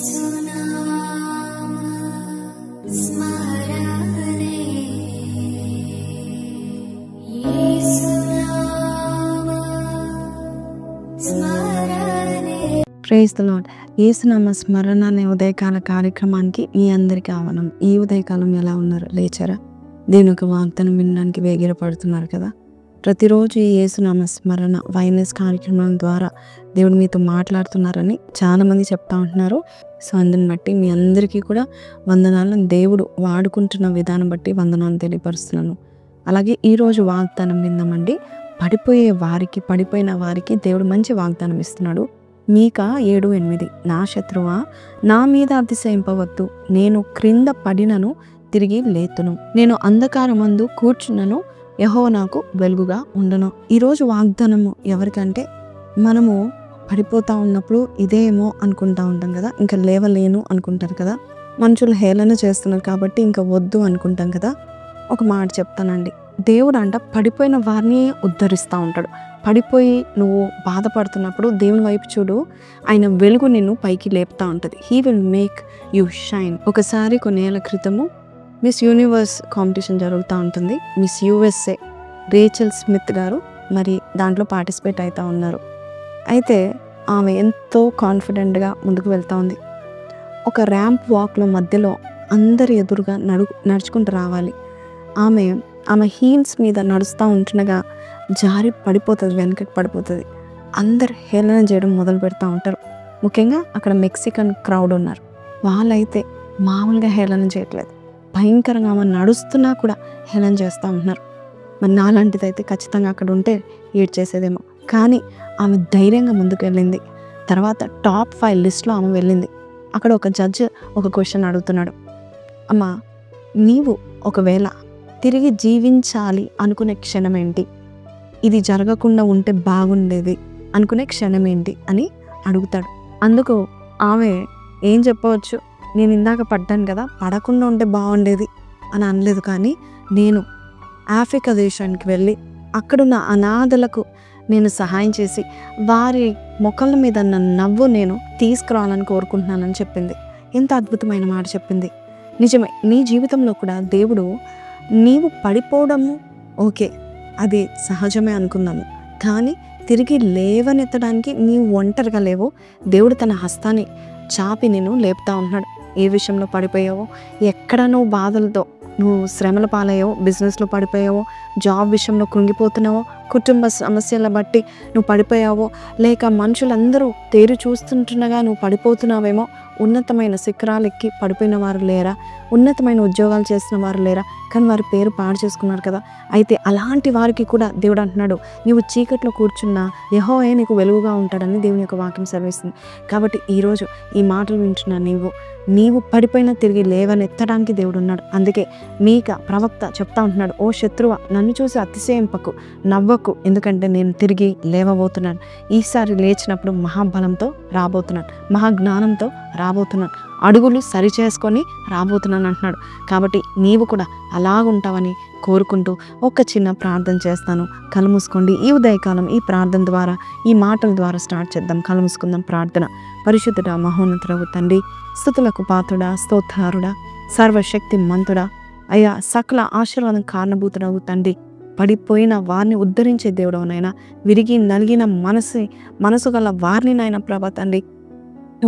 Praise the lord. యేసునామ స్మరణ అనే ఉదయకాల కార్యక్రమానికి మీ అందరికీ ఆహ్వానం. ఈ ఉదయకాలం ఎలా ఉన్నారు? లేచారా? దేవుని యొక్క వాగ్దానం వినడానికి వేగిరపడుతున్నారు కదా? ప్రతిరోజు ఈ యేసునామ స్మరణ వైనస్ కార్యక్రమం ద్వారా దేవుడు మీతో మాట్లాడుతున్నారని చాలామంది చెప్తా ఉంటున్నారు. సో అందుని బట్టి మీ అందరికీ కూడా వందనాలను దేవుడు వాడుకుంటున్న విధానం బట్టి వందనాలు తెలియపరుస్తున్నాను. అలాగే ఈరోజు వాగ్దానం విందామండి. పడిపోయిన వారికి దేవుడు మంచి వాగ్దానం ఇస్తున్నాడు. మీకా 7:8 నా శత్రువా, నా మీద అతిశయింపవద్దు, నేను క్రింద పడినను తిరిగి లేతును, నేను అంధకారమందు కూర్చున్నను, యెహోవా నాకు వెలుగుగా ఉండను. ఈరోజు వాగ్దానము ఎవరికంటే, మనము పడిపోతూ ఉన్నప్పుడు ఇదేమో అనుకుంటా ఉంటాం కదా, ఇంకా లేవలేను అనుకుంటారు కదా, మనుషులు హేళన చేస్తున్నారు కాబట్టి ఇంకా వద్దు అనుకుంటాం కదా. ఒక మాట చెప్తానండి, దేవుడు అంట పడిపోయిన వారిని ఉద్ధరిస్తూ ఉంటాడు. పడిపోయి నువ్వు బాధపడుతున్నప్పుడు దేవుని వైపు చూడు, ఆయన వెలుగు నిన్ను పైకి లేపుతూ ఉంటుంది. He will make you shine. ఒకసారి కొన్నేళ్ల క్రితము మిస్ యూనివర్స్ కాంపిటీషన్ జరుగుతూ ఉంటుంది. మిస్ యూఎస్ఏ రేచల్ స్మిత్ గారు మరి దాంట్లో పార్టిసిపేట్ అవుతూ ఉన్నారు. అయితే ఆమె ఎంతో కాన్ఫిడెంట్గా ముందుకు వెళ్తూ ఉంది. ఒక ర్యాంప్ వాక్లో మధ్యలో అందరి ఎదురుగా నడుచుకుంటూ రావాలి. ఆమె హీల్స్ మీద నడుస్తూ ఉంటుండగా జారి పడిపోతుంది, వెనకకి పడిపోతుంది. అందరు హేళన చేయడం మొదలు పెడతా ఉంటారు. ముఖ్యంగా అక్కడ మెక్సికన్ క్రౌడ్ ఉన్నారు. వాళ్ళైతే మామూలుగా హేళన చేయట్లేదు, భయంకరంగా ఆమె నడుస్తున్నా కూడా హేళన చేస్తూ ఉంటున్నారు. మరి నాలాంటిది అయితే ఖచ్చితంగా అక్కడ ఉంటే ఏడ్చేసేదేమో. కానీ ఆమె ధైర్యంగా ముందుకు వెళ్ళింది. తర్వాత టాప్ 5 లిస్ట్లో ఆమె వెళ్ళింది. అక్కడ ఒక జడ్జ్ ఒక క్వశ్చన్ అడుగుతున్నాడు, అమ్మా నీవు ఒకవేళ తిరిగి జీవించాలి అనుకునే క్షణం ఏంటి, ఇది జరగకుండా ఉంటే బాగుండేది అనుకునే క్షణం ఏంటి అని అడుగుతాడు. అందుకు ఆమె ఏం చెప్పవచ్చు, నేను ఇందాక పడ్డాను కదా, పడకుండా ఉంటే బాగుండేది అని అనలేదు, కానీ నేను ఆఫ్రికా దేశానికి వెళ్ళి అక్కడున్న అనాథలకు నేను సహాయం చేసి వారి మొక్కల మీద నవ్వు నేను తీసుకురావాలని కోరుకుంటున్నానని చెప్పింది. ఎంత అద్భుతమైన మాట చెప్పింది. నిజమే, నీ జీవితంలో కూడా దేవుడు నీవు పడిపోవడము ఓకే, అది సహజమే అనుకుందాము, కానీ తిరిగి లేవనెత్తడానికి నీవు ఒంటరిగా లేవో, దేవుడు తన హస్తాన్ని చాపి నేను లేపుతా ఉంటున్నాడు. ఏ విషయంలో పడిపోయావో, ఎక్కడ నువ్వు బాధలతో నువ్వు శ్రమల పాలయ్యావో, బిజినెస్లో పడిపోయావో, జాబ్ విషయంలో కృంగిపోతున్నావో, కుటుంబ సమస్యల బట్టి నువ్వు పడిపోయావో, లేక మనుషులందరూ తేరు చూస్తుండగా నువ్వు పడిపోతున్నావేమో, ఉన్నతమైన శిఖరాలు ఎక్కి పడిపోయిన వారు లేరా, ఉన్నతమైన ఉద్యోగాలు చేసిన వారు లేరా, కానీ వారి పేరు పాడు చేసుకున్నారు కదా. అయితే అలాంటి వారికి కూడా దేవుడు అంటున్నాడు, నీవు చీకట్లో కూర్చున్నా యెహోవా నీకు వెలుగుగా ఉంటాడని దేవుని యొక్క వాక్యం సెలవిస్తుంది. కాబట్టి ఈరోజు ఈ మాటలు వింటున్నా నీవు పడిపోయినా తిరిగి లేవనెత్తడానికి దేవుడు ఉన్నాడు. అందుకే మీకా ప్రవక్త చెప్తా ఉంటున్నాడు, ఓ శత్రువా, నన్ను చూసి అతిశయింపకు, నవ్వకు, ఎందుకంటే నేను తిరిగి లేవబోతున్నాను. ఈసారి లేచినప్పుడు మహాబలంతో రాబోతున్నాను, మహాజ్ఞానంతో రాబోతున్నాను, అడుగులు సరిచేసుకొని రాబోతున్నాను అంటున్నాడు. కాబట్టి నీవు కూడా అలాగుంటావని కోరుకుంటూ ఒక చిన్న ప్రార్థన చేస్తాను. కళ్ళు మూసుకోండి. ఈ ఉదయకాలం ఈ ప్రార్థన ద్వారా, ఈ మాటల ద్వారా స్టార్ట్ చేద్దాం. కళ్ళు మూసుకుందాం. ప్రార్థన. పరిశుద్ధుడా, మహోన్నతుడగు తండ్రి, స్తుతులకు పాత్రుడా, స్తోత్రారుడా, సర్వశక్తి మంతుడా, అయ్యా సకల ఆశీర్వాదం కారణభూతుడగు తండ్రి, పడిపోయిన వారిని ఉద్ధరించే దేవుడవునైనా, విరిగి నలిగిన మనసు గల వారిని నాయన ప్రభా తండ్రి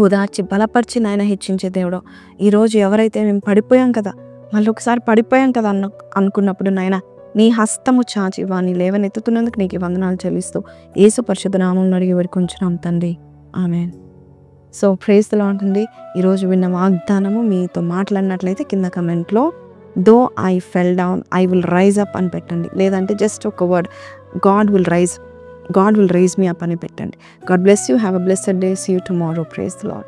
ఉదార్చి బలపరిచి నాయన హెచ్చించే దేవుడు. ఈరోజు ఎవరైతే మేము పడిపోయాం కదా, మళ్ళీ ఒకసారి పడిపోయాం కదా అనుకున్నప్పుడు నాయన నీ హస్తము చాచి వారిని లేవనెత్తుతున్నందుకు నీకు వందనాలు చెల్లిస్తూ యేసు పరిశుద్ధ నామములో అడిగి వేడుకొంచున్నాం తండ్రి, ఆమేన్. సో ప్రైజ్ ది లార్డ్ అండి. ఈరోజు విన్న వాగ్దానము మీతో మాట్లాడినట్లయితే కింద కమెంట్లో though I fell down I will rise up అని పెట్టండి, లేదంటే జస్ట్ ఒక word God will rise me up అని పెట్టండి. God bless you. Have a blessed day. See you tomorrow. Praise the lord.